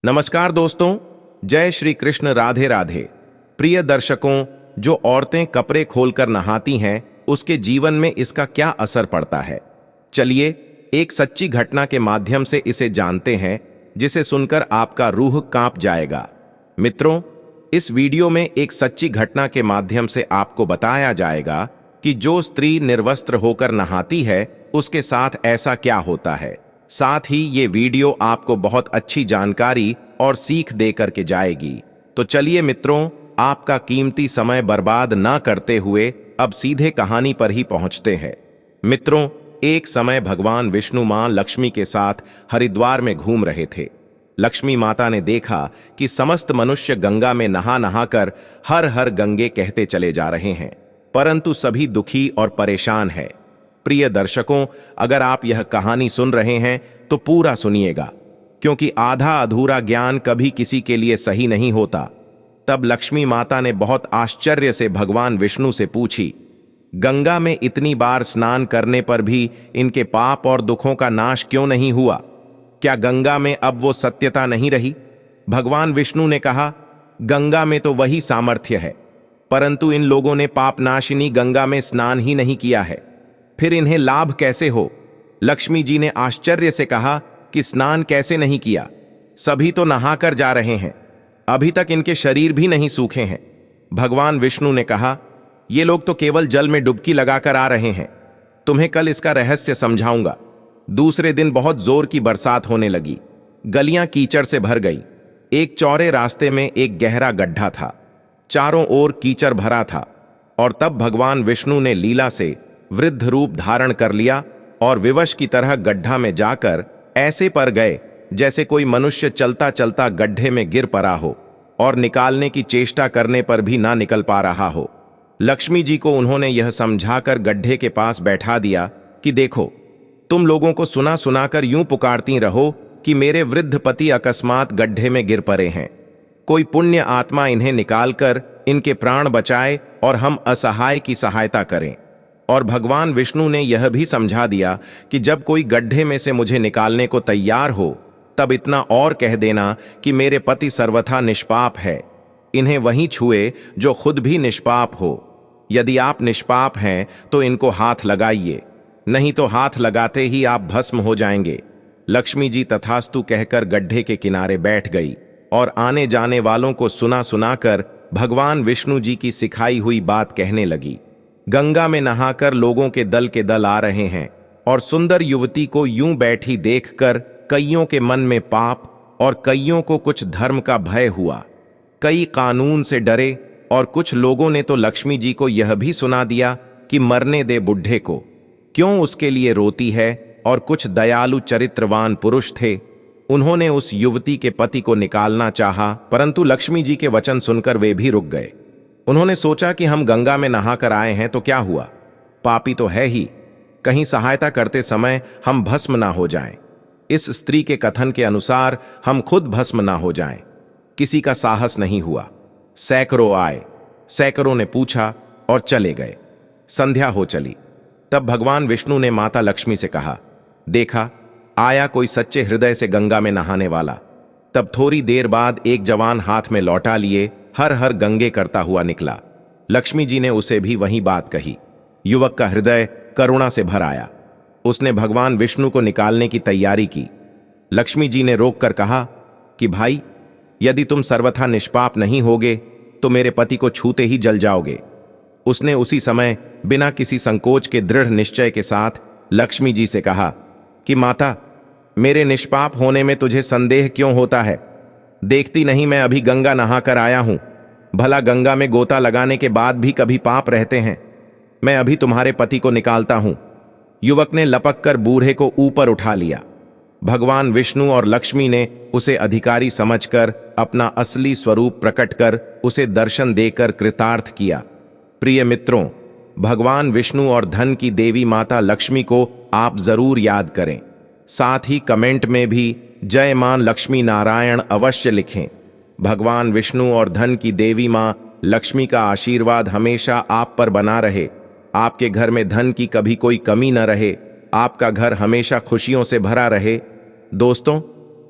नमस्कार दोस्तों, जय श्री कृष्ण, राधे राधे। प्रिय दर्शकों, जो औरतें कपड़े खोलकर नहाती हैं उसके जीवन में इसका क्या असर पड़ता है, चलिए एक सच्ची घटना के माध्यम से इसे जानते हैं, जिसे सुनकर आपका रूह कांप जाएगा। मित्रों, इस वीडियो में एक सच्ची घटना के माध्यम से आपको बताया जाएगा कि जो स्त्री निर्वस्त्र होकर नहाती है उसके साथ ऐसा क्या होता है। साथ ही ये वीडियो आपको बहुत अच्छी जानकारी और सीख दे करके जाएगी। तो चलिए मित्रों, आपका कीमती समय बर्बाद ना करते हुए अब सीधे कहानी पर ही पहुंचते हैं। मित्रों, एक समय भगवान विष्णु मां लक्ष्मी के साथ हरिद्वार में घूम रहे थे। लक्ष्मी माता ने देखा कि समस्त मनुष्य गंगा में नहा नहाकर हर हर गंगे कहते चले जा रहे हैं, परंतु सभी दुखी और परेशान हैं। प्रिय दर्शकों, अगर आप यह कहानी सुन रहे हैं तो पूरा सुनिएगा, क्योंकि आधा अधूरा ज्ञान कभी किसी के लिए सही नहीं होता। तब लक्ष्मी माता ने बहुत आश्चर्य से भगवान विष्णु से पूछी, गंगा में इतनी बार स्नान करने पर भी इनके पाप और दुखों का नाश क्यों नहीं हुआ? क्या गंगा में अब वो सत्यता नहीं रही? भगवान विष्णु ने कहा, गंगा में तो वही सामर्थ्य है, परंतु इन लोगों ने पापनाशिनी गंगा में स्नान ही नहीं किया है, फिर इन्हें लाभ कैसे हो? लक्ष्मी जी ने आश्चर्य से कहा कि स्नान कैसे नहीं किया? सभी तो नहाकर जा रहे हैं, अभी तक इनके शरीर भी नहीं सूखे हैं। भगवान विष्णु ने कहा, ये लोग तो केवल जल में डुबकी लगाकर आ रहे हैं, तुम्हें कल इसका रहस्य समझाऊंगा। दूसरे दिन बहुत जोर की बरसात होने लगी, गलियां कीचड़ से भर गई। एक चौड़े रास्ते में एक गहरा गड्ढा था, चारों ओर कीचड़ भरा था। और तब भगवान विष्णु ने लीला से वृद्ध रूप धारण कर लिया और विवश की तरह गड्ढा में जाकर ऐसे पर गए जैसे कोई मनुष्य चलता चलता गड्ढे में गिर पड़ा हो और निकालने की चेष्टा करने पर भी ना निकल पा रहा हो। लक्ष्मी जी को उन्होंने यह समझाकर गड्ढे के पास बैठा दिया कि देखो, तुम लोगों को सुना सुनाकर यूं पुकारती रहो कि मेरे वृद्ध पति अकस्मात गड्ढे में गिर पड़े हैं, कोई पुण्य आत्मा इन्हें निकालकर इनके प्राण बचाए और हम असहाय की सहायता करें। और भगवान विष्णु ने यह भी समझा दिया कि जब कोई गड्ढे में से मुझे निकालने को तैयार हो तब इतना और कह देना कि मेरे पति सर्वथा निष्पाप है, इन्हें वहीं छुए जो खुद भी निष्पाप हो। यदि आप निष्पाप हैं तो इनको हाथ लगाइए, नहीं तो हाथ लगाते ही आप भस्म हो जाएंगे। लक्ष्मी जी तथास्तु कहकर गड्ढे के किनारे बैठ गई और आने जाने वालों को सुना सुनाकर भगवान विष्णु जी की सिखाई हुई बात कहने लगी। गंगा में नहाकर लोगों के दल आ रहे हैं और सुंदर युवती को यूं बैठी देखकर कईयों के मन में पाप और कईयों को कुछ धर्म का भय हुआ। कई कानून से डरे और कुछ लोगों ने तो लक्ष्मी जी को यह भी सुना दिया कि मरने दे बुढ़े को, क्यों उसके लिए रोती है। और कुछ दयालु चरित्रवान पुरुष थे, उन्होंने उस युवती के पति को निकालना चाहा, परंतु लक्ष्मी जी के वचन सुनकर वे भी रुक गए। उन्होंने सोचा कि हम गंगा में नहाकर आए हैं तो क्या हुआ, पापी तो है ही, कहीं सहायता करते समय हम भस्म ना हो जाएं। इस स्त्री के कथन के अनुसार हम खुद भस्म ना हो जाएं। किसी का साहस नहीं हुआ। सैकड़ों आए, सैकड़ों ने पूछा और चले गए। संध्या हो चली। तब भगवान विष्णु ने माता लक्ष्मी से कहा, देखा, आया कोई सच्चे हृदय से गंगा में नहाने वाला। तब थोड़ी देर बाद एक जवान हाथ में लौटा लिए हर हर गंगे करता हुआ निकला। लक्ष्मी जी ने उसे भी वही बात कही। युवक का हृदय करुणा से भर आया। उसने भगवान विष्णु को निकालने की तैयारी की। लक्ष्मी जी ने रोककर कहा कि भाई, यदि तुम सर्वथा निष्पाप नहीं होगे तो मेरे पति को छूते ही जल जाओगे। उसने उसी समय बिना किसी संकोच के दृढ़ निश्चय के साथ लक्ष्मी जी से कहा कि माता, मेरे निष्पाप होने में तुझे संदेह क्यों होता है? देखती नहीं मैं अभी गंगा नहाकर आया हूं। भला गंगा में गोता लगाने के बाद भी कभी पाप रहते हैं? मैं अभी तुम्हारे पति को निकालता हूं। युवक ने लपक कर बूढ़े को ऊपर उठा लिया। भगवान विष्णु और लक्ष्मी ने उसे अधिकारी समझकर अपना असली स्वरूप प्रकट कर उसे दर्शन देकर कृतार्थ किया। प्रिय मित्रों, भगवान विष्णु और धन की देवी माता लक्ष्मी को आप जरूर याद करें। साथ ही कमेंट में भी जय मां लक्ष्मी नारायण अवश्य लिखें। भगवान विष्णु और धन की देवी मां लक्ष्मी का आशीर्वाद हमेशा आप पर बना रहे। आपके घर में धन की कभी कोई कमी न रहे, आपका घर हमेशा खुशियों से भरा रहे। दोस्तों,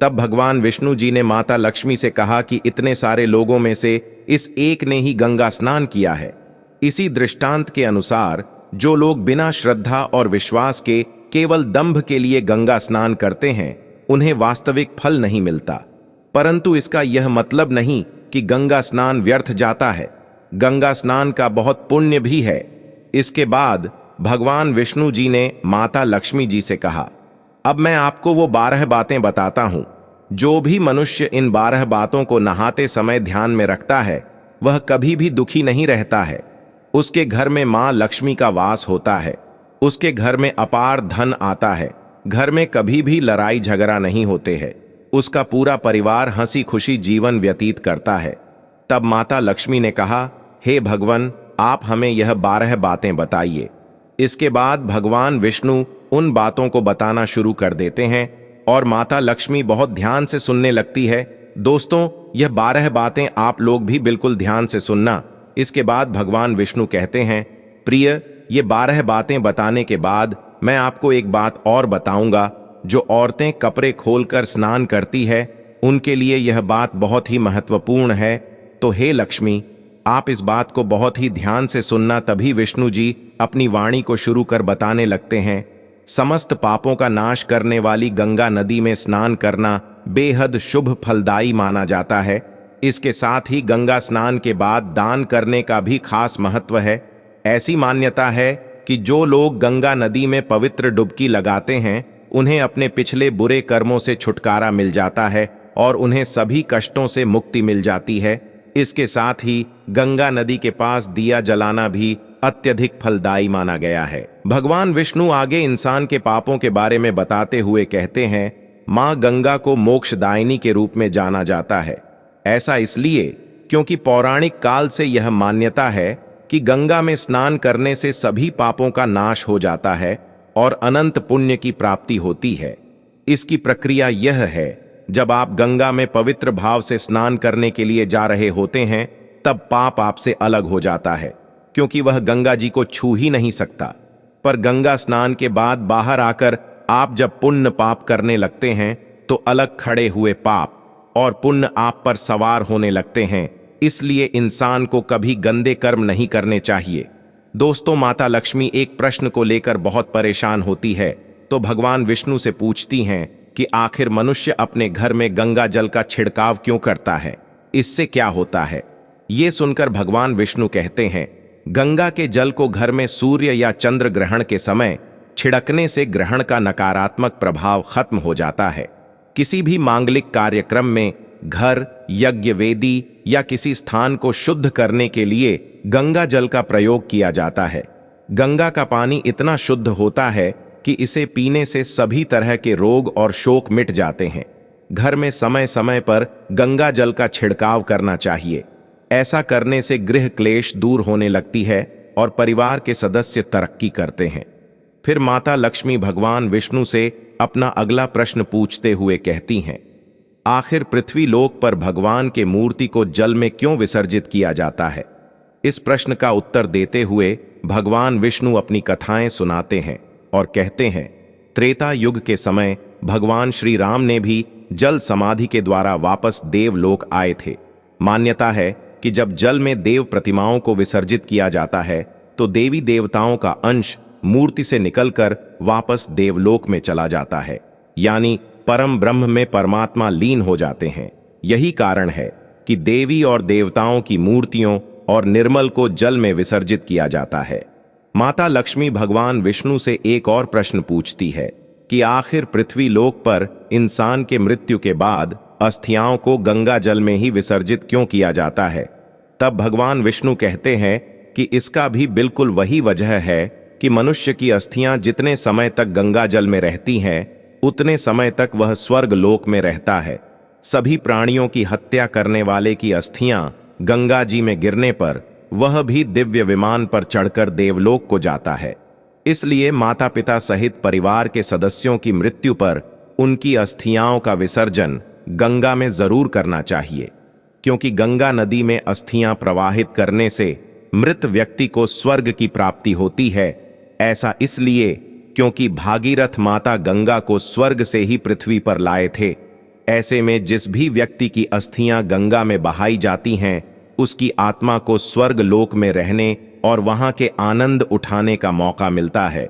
तब भगवान विष्णु जी ने माता लक्ष्मी से कहा कि इतने सारे लोगों में से इस एक ने ही गंगा स्नान किया है। इसी दृष्टांत के अनुसार जो लोग बिना श्रद्धा और विश्वास के केवल दंभ के लिए गंगा स्नान करते हैं उन्हें वास्तविक फल नहीं मिलता। परंतु इसका यह मतलब नहीं कि गंगा स्नान व्यर्थ जाता है। गंगा स्नान का बहुत पुण्य भी है। इसके बाद भगवान विष्णु जी ने माता लक्ष्मी जी से कहा, अब मैं आपको वो 12 बातें बताता हूं। जो भी मनुष्य इन 12 बातों को नहाते समय ध्यान में रखता है वह कभी भी दुखी नहीं रहता है। उसके घर में मां लक्ष्मी का वास होता है। उसके घर में अपार धन आता है। घर में कभी भी लड़ाई झगड़ा नहीं होते हैं। उसका पूरा परिवार हंसी खुशी जीवन व्यतीत करता है। तब माता लक्ष्मी ने कहा, हे भगवान, आप हमें यह 12 बातें बताइए। इसके बाद भगवान विष्णु उन बातों को बताना शुरू कर देते हैं और माता लक्ष्मी बहुत ध्यान से सुनने लगती है। दोस्तों, यह 12 बातें आप लोग भी बिल्कुल ध्यान से सुनना। इसके बाद भगवान विष्णु कहते हैं, प्रिय, ये 12 बातें बताने के बाद मैं आपको एक बात और बताऊंगा। जो औरतें कपड़े खोलकर स्नान करती है उनके लिए यह बात बहुत ही महत्वपूर्ण है। तो हे लक्ष्मी, आप इस बात को बहुत ही ध्यान से सुनना। तभी विष्णु जी अपनी वाणी को शुरू कर बताने लगते हैं। समस्त पापों का नाश करने वाली गंगा नदी में स्नान करना बेहद शुभ फलदायी माना जाता है। इसके साथ ही गंगा स्नान के बाद दान करने का भी खास महत्व है। ऐसी मान्यता है कि जो लोग गंगा नदी में पवित्र डुबकी लगाते हैं उन्हें अपने पिछले बुरे कर्मों से छुटकारा मिल जाता है और उन्हें सभी कष्टों से मुक्ति मिल जाती है। इसके साथ ही गंगा नदी के पास दिया जलाना भी अत्यधिक फलदायी माना गया है। भगवान विष्णु आगे इंसान के पापों के बारे में बताते हुए कहते हैं, मां गंगा को मोक्षदायिनी के रूप में जाना जाता है। ऐसा इसलिए क्योंकि पौराणिक काल से यह मान्यता है कि गंगा में स्नान करने से सभी पापों का नाश हो जाता है और अनंत पुण्य की प्राप्ति होती है। इसकी प्रक्रिया यह है, जब आप गंगा में पवित्र भाव से स्नान करने के लिए जा रहे होते हैं तब पाप आपसे अलग हो जाता है, क्योंकि वह गंगा जी को छू ही नहीं सकता। पर गंगा स्नान के बाद बाहर आकर आप जब पुण्य पाप करने लगते हैं तो अलग खड़े हुए पाप और पुण्य आप पर सवार होने लगते हैं। इसलिए इंसान को कभी गंदे कर्म नहीं करने चाहिए। दोस्तों, माता लक्ष्मी एक प्रश्न को लेकर बहुत परेशान होती है, तो भगवान विष्णु से पूछती हैं कि आखिर मनुष्य अपने घर में गंगा जल का छिड़काव क्यों करता है, इससे क्या होता है। ये सुनकर भगवान विष्णु कहते हैं, गंगा के जल को घर में सूर्य या चंद्र ग्रहण के समय छिड़कने से ग्रहण का नकारात्मक प्रभाव खत्म हो जाता है। किसी भी मांगलिक कार्यक्रम में घर, यज्ञ वेदी या किसी स्थान को शुद्ध करने के लिए गंगा जल का प्रयोग किया जाता है। गंगा का पानी इतना शुद्ध होता है कि इसे पीने से सभी तरह के रोग और शोक मिट जाते हैं। घर में समय समय पर गंगा जल का छिड़काव करना चाहिए। ऐसा करने से गृह क्लेश दूर होने लगती है और परिवार के सदस्य तरक्की करते हैं। फिर माता लक्ष्मी भगवान विष्णु से अपना अगला प्रश्न पूछते हुए कहती हैं, आखिर पृथ्वी लोक पर भगवान के मूर्ति को जल में क्यों विसर्जित किया जाता है। इस प्रश्न का उत्तर देते हुए भगवान विष्णु अपनी कथाएं सुनाते हैं और कहते हैं, त्रेता युग के समय भगवान श्री राम ने भी जल समाधि के द्वारा वापस देवलोक आए थे। मान्यता है कि जब जल में देव प्रतिमाओं को विसर्जित किया जाता है तो देवी देवताओं का अंश मूर्ति से निकलकर वापस देवलोक में चला जाता है, यानी परम ब्रह्म में परमात्मा लीन हो जाते हैं। यही कारण है कि देवी और देवताओं की मूर्तियों और निर्मल को जल में विसर्जित किया जाता है। माता लक्ष्मी भगवान विष्णु से एक और प्रश्न पूछती है कि आखिर पृथ्वी लोक पर इंसान के मृत्यु के बाद अस्थियाओं को गंगा जल में ही विसर्जित क्यों किया जाता है। तब भगवान विष्णु कहते हैं कि इसका भी बिल्कुल वही वजह है कि मनुष्य की अस्थियां जितने समय तक गंगा जल में रहती हैं उतने समय तक वह स्वर्ग लोक में रहता है। सभी प्राणियों की हत्या करने वाले की अस्थियां गंगा जी में गिरने पर वह भी दिव्य विमान पर चढ़कर देवलोक को जाता है। इसलिए माता पिता सहित परिवार के सदस्यों की मृत्यु पर उनकी अस्थियाओं का विसर्जन गंगा में जरूर करना चाहिए, क्योंकि गंगा नदी में अस्थियां प्रवाहित करने से मृत व्यक्ति को स्वर्ग की प्राप्ति होती है। ऐसा इसलिए क्योंकि भागीरथ माता गंगा को स्वर्ग से ही पृथ्वी पर लाए थे। ऐसे में जिस भी व्यक्ति की अस्थियां गंगा में बहाई जाती हैं, उसकी आत्मा को स्वर्ग लोक में रहने और वहां के आनंद उठाने का मौका मिलता है।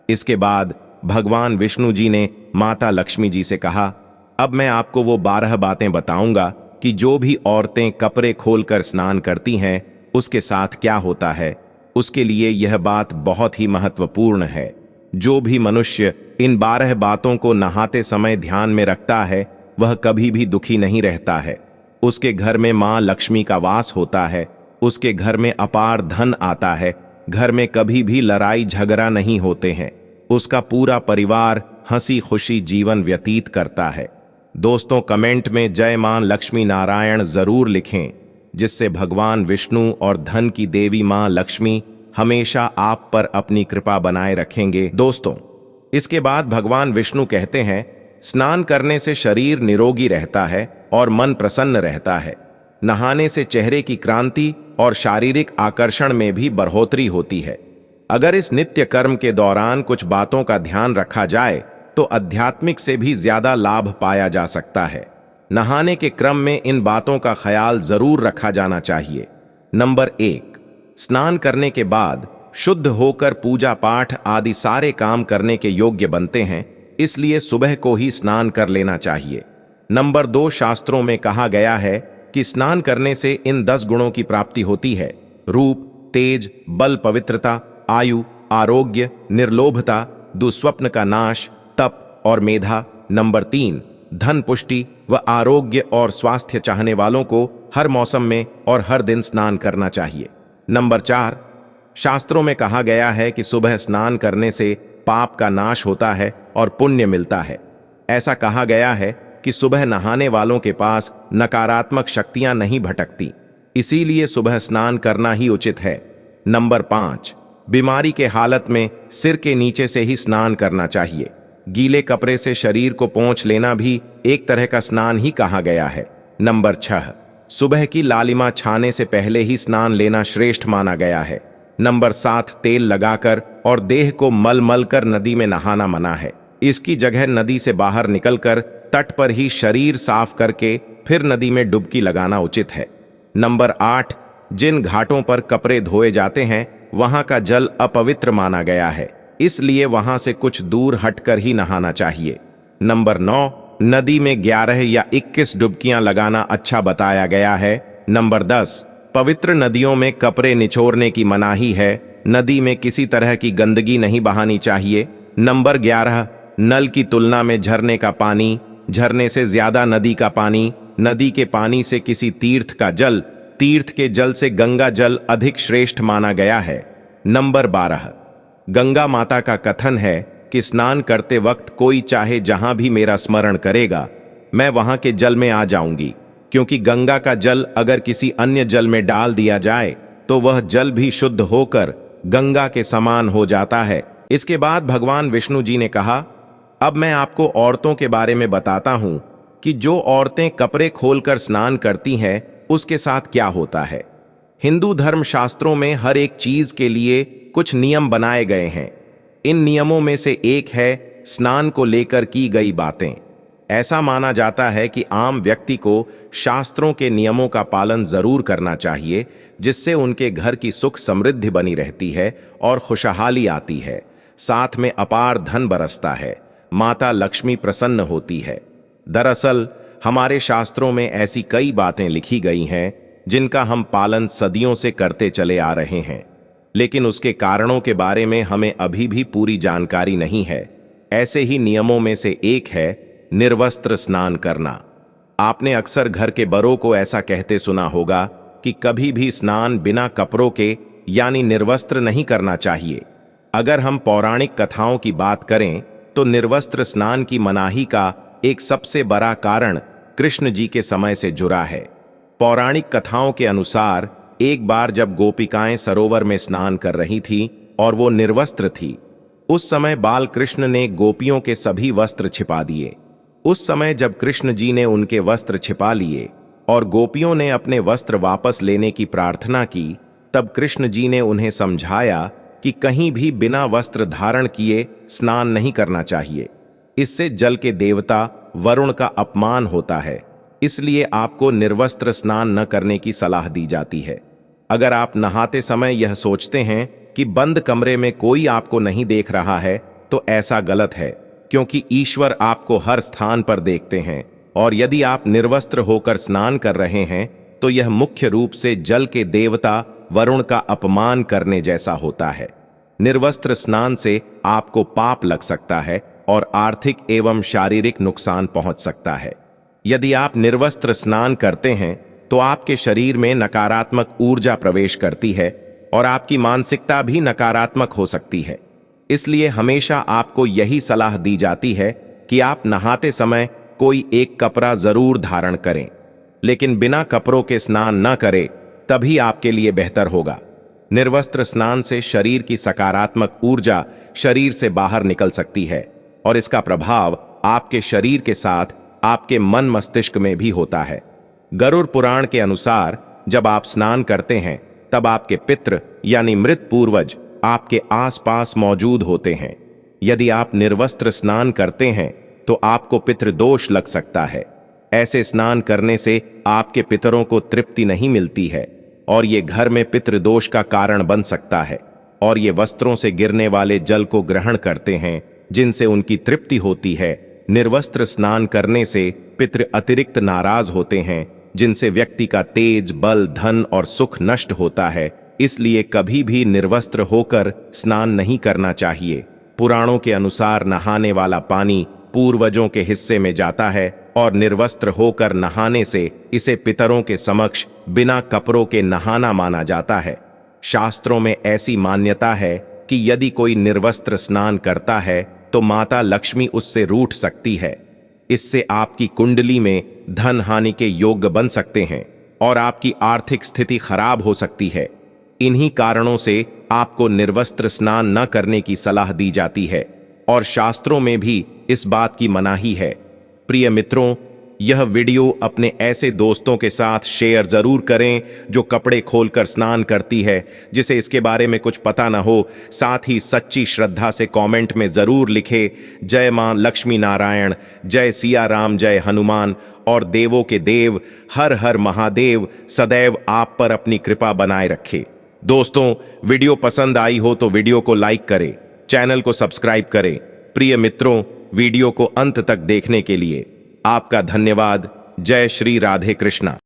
इसके बाद भगवान विष्णु जी ने माता लक्ष्मी जी से कहा, अब मैं आपको वो 12 बातें बताऊंगा कि जो भी औरतें कपड़े खोलकर स्नान करती हैं उसके साथ क्या होता है। उसके लिए यह बात बहुत ही महत्वपूर्ण है। जो भी मनुष्य इन 12 बातों को नहाते समय ध्यान में रखता है वह कभी भी दुखी नहीं रहता है। उसके घर में मां लक्ष्मी का वास होता है, उसके घर में अपार धन आता है, घर में कभी भी लड़ाई झगड़ा नहीं होते हैं, उसका पूरा परिवार हंसी खुशी जीवन व्यतीत करता है। दोस्तों, कमेंट में जय मां लक्ष्मी नारायण जरूर लिखें, जिससे भगवान विष्णु और धन की देवी मां लक्ष्मी हमेशा आप पर अपनी कृपा बनाए रखेंगे। दोस्तों, इसके बाद भगवान विष्णु कहते हैं, स्नान करने से शरीर निरोगी रहता है और मन प्रसन्न रहता है। नहाने से चेहरे की क्रांति और शारीरिक आकर्षण में भी बढ़ोतरी होती है। अगर इस नित्य कर्म के दौरान कुछ बातों का ध्यान रखा जाए तो आध्यात्मिक से भी ज्यादा लाभ पाया जा सकता है। नहाने के क्रम में इन बातों का ख्याल जरूर रखा जाना चाहिए। नंबर 1, स्नान करने के बाद शुद्ध होकर पूजा पाठ आदि सारे काम करने के योग्य बनते हैं, इसलिए सुबह को ही स्नान कर लेना चाहिए। नंबर 2, शास्त्रों में कहा गया है कि स्नान करने से इन 10 गुणों की प्राप्ति होती है: रूप, तेज, बल, पवित्रता, आयु, आरोग्य, निर्लोभता, दुस्वप्न का नाश, तप और मेधा। नंबर 3, धन, पुष्टि व आरोग्य और स्वास्थ्य चाहने वालों को हर मौसम में और हर दिन स्नान करना चाहिए। नंबर 4, शास्त्रों में कहा गया है कि सुबह स्नान करने से पाप का नाश होता है और पुण्य मिलता है। ऐसा कहा गया है कि सुबह नहाने वालों के पास नकारात्मक शक्तियां नहीं भटकती, इसीलिए सुबह स्नान करना ही उचित है। नंबर 5, बीमारी के हालत में सिर के नीचे से ही स्नान करना चाहिए। गीले कपड़े से शरीर को पोंछ लेना भी एक तरह का स्नान ही कहा गया है। नंबर 6, सुबह की लालिमा छाने से पहले ही स्नान लेना श्रेष्ठ माना गया है। नंबर 7, तेल लगाकर और देह को मल कर नदी में नहाना मना है। इसकी जगह नदी से बाहर निकलकर तट पर ही शरीर साफ करके फिर नदी में डुबकी लगाना उचित है। नंबर 8, जिन घाटों पर कपड़े धोए जाते हैं वहां का जल अपवित्र माना गया है, इसलिए वहां से कुछ दूर हटकर ही नहाना चाहिए। नंबर 9, नदी में 11 या 21 डुबकियां लगाना अच्छा बताया गया है। नंबर 10, पवित्र नदियों में कपड़े निचोड़ने की मनाही है। नदी में किसी तरह की गंदगी नहीं बहानी चाहिए। नंबर 11, नल की तुलना में झरने का पानी, झरने से ज्यादा नदी का पानी, नदी के पानी से किसी तीर्थ का जल, तीर्थ के जल से गंगा जल अधिक श्रेष्ठ माना गया है। नंबर 12, गंगा माता का कथन है कि स्नान करते वक्त कोई चाहे जहां भी मेरा स्मरण करेगा, मैं वहां के जल में आ जाऊंगी, क्योंकि गंगा का जल अगर किसी अन्य जल में डाल दिया जाए तो वह जल भी शुद्ध होकर गंगा के समान हो जाता है। इसके बाद भगवान विष्णु जी ने कहा, अब मैं आपको औरतों के बारे में बताता हूं कि जो औरतें कपड़े खोलकर स्नान करती हैं उसके साथ क्या होता है। हिंदू धर्म शास्त्रों में हर एक चीज के लिए कुछ नियम बनाए गए हैं। इन नियमों में से एक है स्नान को लेकर की गई बातें। ऐसा माना जाता है कि आम व्यक्ति को शास्त्रों के नियमों का पालन जरूर करना चाहिए, जिससे उनके घर की सुख समृद्धि बनी रहती है और खुशहाली आती है, साथ में अपार धन बरसता है, माता लक्ष्मी प्रसन्न होती है। दरअसल हमारे शास्त्रों में ऐसी कई बातें लिखी गई हैं जिनका हम पालन सदियों से करते चले आ रहे हैं, लेकिन उसके कारणों के बारे में हमें अभी भी पूरी जानकारी नहीं है। ऐसे ही नियमों में से एक है निर्वस्त्र स्नान करना। आपने अक्सर घर के बड़ों को ऐसा कहते सुना होगा कि कभी भी स्नान बिना कपड़ों के यानी निर्वस्त्र नहीं करना चाहिए। अगर हम पौराणिक कथाओं की बात करें तो निर्वस्त्र स्नान की मनाही का एक सबसे बड़ा कारण कृष्ण जी के समय से जुड़ा है। पौराणिक कथाओं के अनुसार एक बार जब गोपिकाएं सरोवर में स्नान कर रही थीं और वो निर्वस्त्र थी, उस समय बाल कृष्ण ने गोपियों के सभी वस्त्र छिपा दिए। उस समय जब कृष्ण जी ने उनके वस्त्र छिपा लिए और गोपियों ने अपने वस्त्र वापस लेने की प्रार्थना की, तब कृष्ण जी ने उन्हें समझाया कि कहीं भी बिना वस्त्र धारण किए स्नान नहीं करना चाहिए। इससे जल के देवता वरुण का अपमान होता है, इसलिए आपको निर्वस्त्र स्नान न करने की सलाह दी जाती है। अगर आप नहाते समय यह सोचते हैं कि बंद कमरे में कोई आपको नहीं देख रहा है, तो ऐसा गलत है, क्योंकि ईश्वर आपको हर स्थान पर देखते हैं। और यदि आप निर्वस्त्र होकर स्नान कर रहे हैं, तो यह मुख्य रूप से जल के देवता वरुण का अपमान करने जैसा होता है। निर्वस्त्र स्नान से आपको पाप लग सकता है और आर्थिक एवं शारीरिक नुकसान पहुंच सकता है। यदि आप निर्वस्त्र स्नान करते हैं, तो आपके शरीर में नकारात्मक ऊर्जा प्रवेश करती है और आपकी मानसिकता भी नकारात्मक हो सकती है। इसलिए हमेशा आपको यही सलाह दी जाती है कि आप नहाते समय कोई एक कपड़ा जरूर धारण करें, लेकिन बिना कपड़ों के स्नान न करें, तभी आपके लिए बेहतर होगा। निर्वस्त्र स्नान से शरीर की सकारात्मक ऊर्जा शरीर से बाहर निकल सकती है और इसका प्रभाव आपके शरीर के साथ आपके मन मस्तिष्क में भी होता है। गरुड़ पुराण के अनुसार जब आप स्नान करते हैं, तब आपके पितृ यानी मृत पूर्वज आपके आसपास मौजूद होते हैं। यदि आप निर्वस्त्र स्नान करते हैं, तो आपको पितृदोष लग सकता है। ऐसे स्नान करने से आपके पितरों को तृप्ति नहीं मिलती है और ये घर में पितृदोष का कारण बन सकता है। और ये वस्त्रों से गिरने वाले जल को ग्रहण करते हैं, जिनसे उनकी तृप्ति होती है। निर्वस्त्र स्नान करने से पितृ अतिरिक्त नाराज होते हैं, जिनसे व्यक्ति का तेज, बल, धन और सुख नष्ट होता है। इसलिए कभी भी निर्वस्त्र होकर स्नान नहीं करना चाहिए। पुराणों के अनुसार नहाने वाला पानी पूर्वजों के हिस्से में जाता है और निर्वस्त्र होकर नहाने से इसे पितरों के समक्ष बिना कपड़ों के नहाना माना जाता है। शास्त्रों में ऐसी मान्यता है कि यदि कोई निर्वस्त्र स्नान करता है, तो माता लक्ष्मी उससे रूठ सकती है। इससे आपकी कुंडली में धन हानि के योग बन सकते हैं और आपकी आर्थिक स्थिति खराब हो सकती है। इन्हीं कारणों से आपको निर्वस्त्र स्नान न करने की सलाह दी जाती है और शास्त्रों में भी इस बात की मनाही है। प्रिय मित्रों, यह वीडियो अपने ऐसे दोस्तों के साथ शेयर जरूर करें जो कपड़े खोलकर स्नान करती है, जिसे इसके बारे में कुछ पता ना हो। साथ ही सच्ची श्रद्धा से कमेंट में जरूर लिखे, जय मां लक्ष्मी नारायण, जय सिया राम, जय हनुमान और देवों के देव, हर हर महादेव सदैव आप पर अपनी कृपा बनाए रखे। दोस्तों, वीडियो पसंद आई हो तो वीडियो को लाइक करें, चैनल को सब्सक्राइब करें। प्रिय मित्रों, वीडियो को अंत तक देखने के लिए आपका धन्यवाद। जय श्री राधे कृष्णा।